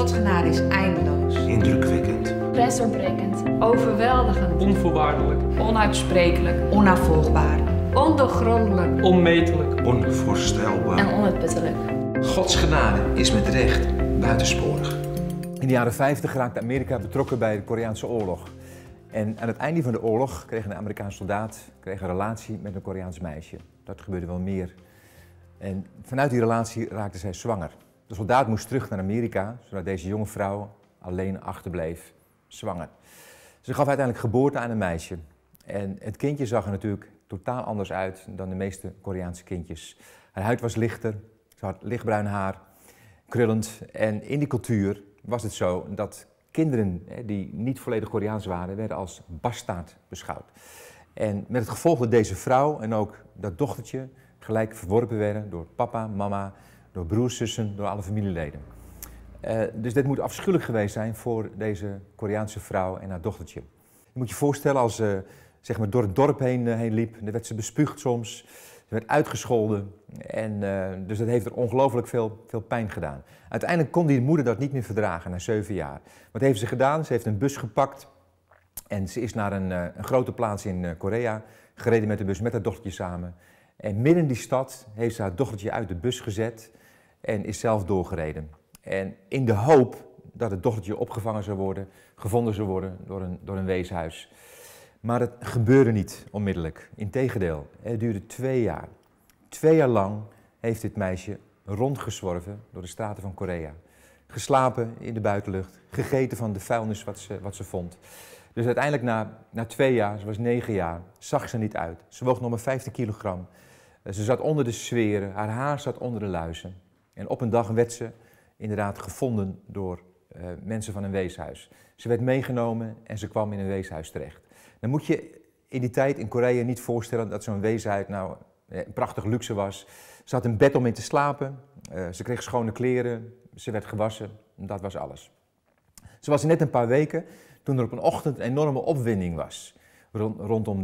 Gods genade is eindeloos. Indrukwekkend. Grensdoorbrekend. Overweldigend. Onvoorwaardelijk. Onuitsprekelijk. Onnavolgbaar. Ondoorgrondelijk. Onmetelijk. Onvoorstelbaar. En onuitputtelijk. Gods genade is met recht buitensporig. In de jaren 50 raakte Amerika betrokken bij de Koreaanse oorlog. En aan het einde van de oorlog kreeg een Amerikaanse soldaat een relatie met een Koreaans meisje. Dat gebeurde wel meer. En vanuit die relatie raakte zij zwanger. De soldaat moest terug naar Amerika, zodat deze jonge vrouw alleen achterbleef, zwanger. Ze gaf uiteindelijk geboorte aan een meisje. En het kindje zag er natuurlijk totaal anders uit dan de meeste Koreaanse kindjes. Haar huid was lichter, ze had lichtbruin haar, krullend. En in die cultuur was het zo dat kinderen die niet volledig Koreaans waren, werden als bastaard beschouwd. En met het gevolg dat deze vrouw en ook dat dochtertje gelijk verworpen werden door papa, mama, door broers, zussen, door alle familieleden. Dus dit moet afschuwelijk geweest zijn voor deze Koreaanse vrouw en haar dochtertje. Je moet je voorstellen als ze zeg maar door het dorp heen liep, dan werd ze bespuugd soms, ze werd uitgescholden en dus dat heeft er ongelooflijk veel pijn gedaan. Uiteindelijk kon die moeder dat niet meer verdragen na 7 jaar. Wat heeft ze gedaan? Ze heeft een bus gepakt en ze is naar een grote plaats in Korea gereden met de bus met haar dochtertje samen. En midden in die stad heeft ze haar dochtertje uit de bus gezet en is zelf doorgereden. En in de hoop dat het dochtertje opgevangen zou worden, gevonden zou worden door een weeshuis. Maar het gebeurde niet onmiddellijk. Integendeel, het duurde 2 jaar. 2 jaar lang heeft dit meisje rondgezworven door de straten van Korea. Geslapen in de buitenlucht, gegeten van de vuilnis wat ze vond. Dus uiteindelijk na 2 jaar, ze was 9 jaar, zag ze niet uit. Ze woog nog maar 15 kilogram. Ze zat onder de zweren, haar haar zat onder de luizen. En op een dag werd ze inderdaad gevonden door mensen van een weeshuis. Ze werd meegenomen en ze kwam in een weeshuis terecht. Dan moet je in die tijd in Korea niet voorstellen dat zo'n weeshuis nou een prachtig luxe was. Ze had een bed om in te slapen, ze kreeg schone kleren, ze werd gewassen, dat was alles. Ze was er net een paar weken toen er op een ochtend een enorme opwinding was rondom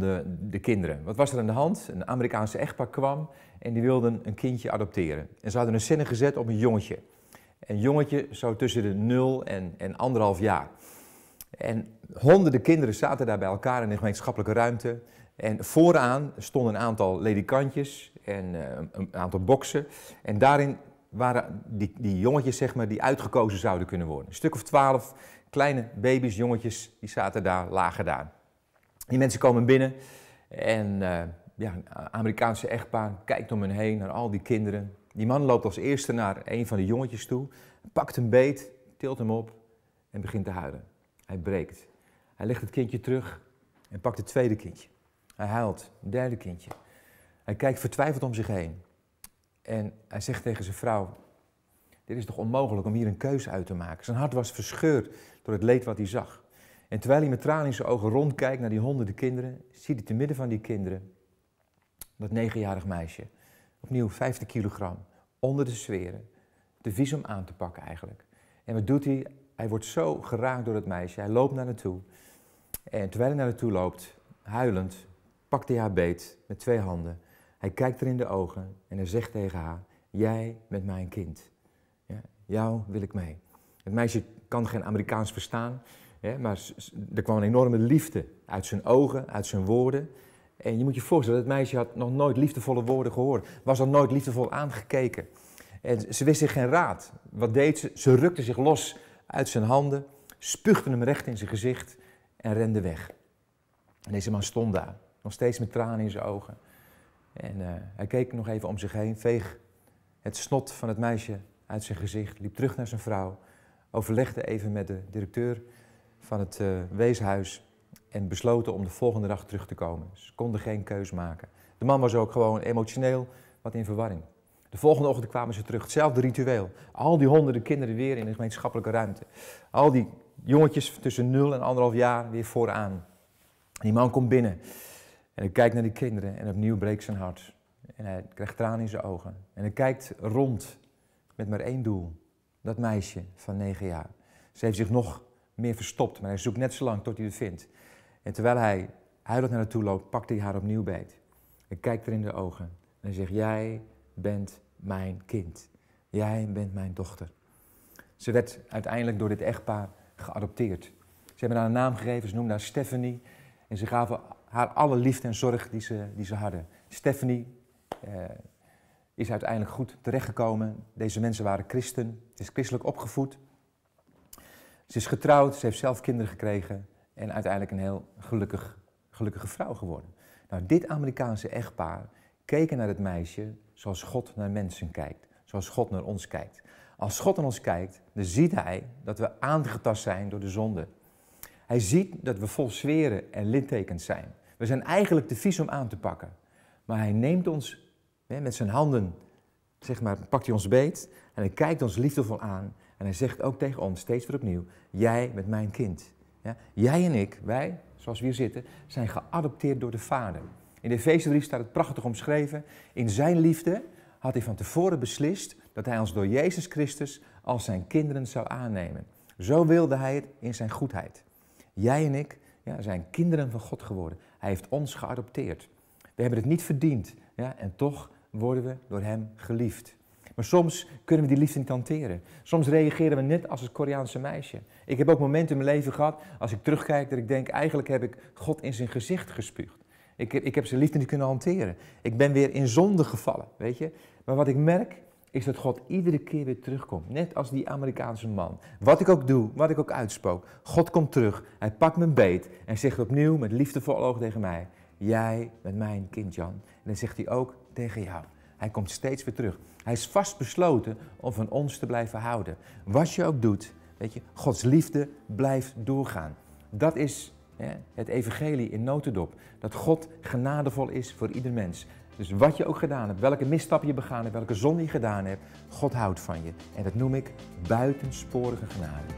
de kinderen. Wat was er aan de hand? Een Amerikaanse echtpaar kwam en die wilden een kindje adopteren. En ze hadden een zinnen gezet op een jongetje. Een jongetje zo tussen de 0 en 1,5 jaar. En honderden kinderen zaten daar bij elkaar in een gemeenschappelijke ruimte. En vooraan stonden een aantal ledikantjes en een aantal boksen. En daarin waren die jongetjes, zeg maar, die uitgekozen zouden kunnen worden. Een stuk of 12 kleine baby's, jongetjes, die zaten daar, lagen daar. Die mensen komen binnen en een Amerikaanse echtpaar kijkt om hen heen naar al die kinderen. Die man loopt als eerste naar een van de jongetjes toe, pakt hem beet, tilt hem op en begint te huilen. Hij breekt. Hij legt het kindje terug en pakt het tweede kindje. Hij huilt, het derde kindje. Hij kijkt vertwijfeld om zich heen. En hij zegt tegen zijn vrouw, dit is toch onmogelijk om hier een keuze uit te maken. Zijn hart was verscheurd door het leed wat hij zag. En terwijl hij met tranen in zijn ogen rondkijkt naar die honderden kinderen, ziet hij te midden van die kinderen dat 9-jarig meisje. Opnieuw 50 kilogram, onder de zweren, de vies om aan te pakken eigenlijk. En wat doet hij? Hij wordt zo geraakt door het meisje, hij loopt naar haar toe. En terwijl hij naar haar toe loopt, huilend, pakt hij haar beet met 2 handen. Hij kijkt haar in de ogen en hij zegt tegen haar, jij bent mijn kind. Ja, jou wil ik mee. Het meisje kan geen Amerikaans verstaan, maar er kwam een enorme liefde uit zijn ogen, uit zijn woorden. En je moet je voorstellen, het meisje had nog nooit liefdevolle woorden gehoord, was al nooit liefdevol aangekeken. En ze wist zich geen raad. Wat deed ze? Ze rukte zich los uit zijn handen, spuugde hem recht in zijn gezicht en rende weg. En deze man stond daar, nog steeds met tranen in zijn ogen. En hij keek nog even om zich heen, veeg het snot van het meisje uit zijn gezicht, liep terug naar zijn vrouw, overlegde even met de directeur van het weeshuis en besloten om de volgende dag terug te komen. Ze konden geen keus maken. De man was ook gewoon emotioneel wat in verwarring. De volgende ochtend kwamen ze terug, hetzelfde ritueel. Al die honderden kinderen weer in de gemeenschappelijke ruimte. Al die jongetjes tussen 0 en 1,5 jaar weer vooraan. Die man komt binnen en hij kijkt naar die kinderen en opnieuw breekt zijn hart. En hij krijgt tranen in zijn ogen. En hij kijkt rond met maar 1 doel. Dat meisje van 9 jaar. Ze heeft zich nog meer verstopt, maar hij zoekt net zo lang tot hij het vindt. En terwijl hij huilend naar haar toe loopt, pakt hij haar opnieuw beet. Hij kijkt haar in de ogen en hij zegt, jij bent mijn kind. Jij bent mijn dochter. Ze werd uiteindelijk door dit echtpaar geadopteerd. Ze hebben haar een naam gegeven, ze noemden haar Stephanie. En ze gaven haar alle liefde en zorg die ze hadden. Stephanie is uiteindelijk goed terechtgekomen. Deze mensen waren christen. Ze is christelijk opgevoed. Ze is getrouwd, ze heeft zelf kinderen gekregen. En uiteindelijk een heel gelukkige vrouw geworden. Nou, dit Amerikaanse echtpaar keken naar het meisje zoals God naar mensen kijkt. Zoals God naar ons kijkt. Als God naar ons kijkt, dan ziet hij dat we aangetast zijn door de zonde. Hij ziet dat we vol zweren en littekens zijn. We zijn eigenlijk te vies om aan te pakken. Maar hij neemt ons met zijn handen, zeg maar, pakt hij ons beet en hij kijkt ons liefdevol aan. En hij zegt ook tegen ons, steeds weer opnieuw, jij bent mijn kind. Ja? Jij en ik, wij, zoals we hier zitten, zijn geadopteerd door de Vader. In de Efezebrief staat het prachtig omschreven. In zijn liefde had hij van tevoren beslist dat hij ons door Jezus Christus als zijn kinderen zou aannemen. Zo wilde hij het in zijn goedheid. Jij en ik zijn kinderen van God geworden. Hij heeft ons geadopteerd. We hebben het niet verdiend en toch worden we door hem geliefd. Maar soms kunnen we die liefde niet hanteren. Soms reageren we net als het Koreaanse meisje. Ik heb ook momenten in mijn leven gehad, als ik terugkijk, dat ik denk, eigenlijk heb ik God in zijn gezicht gespuugd. Ik heb zijn liefde niet kunnen hanteren. Ik ben weer in zonde gevallen, weet je. Maar wat ik merk, is dat God iedere keer weer terugkomt. Net als die Amerikaanse man. Wat ik ook doe, wat ik ook uitspook. God komt terug, hij pakt mijn beet en zegt opnieuw met liefdevol oog tegen mij. Jij bent mijn kind, Jan. En dan zegt hij ook tegen jou. Hij komt steeds weer terug. Hij is vastbesloten om van ons te blijven houden. Wat je ook doet, weet je, Gods liefde blijft doorgaan. Dat is het evangelie in notendop. Dat God genadevol is voor ieder mens. Dus wat je ook gedaan hebt, welke misstap je begaan hebt, welke zonde je gedaan hebt, God houdt van je. En dat noem ik buitensporige genade.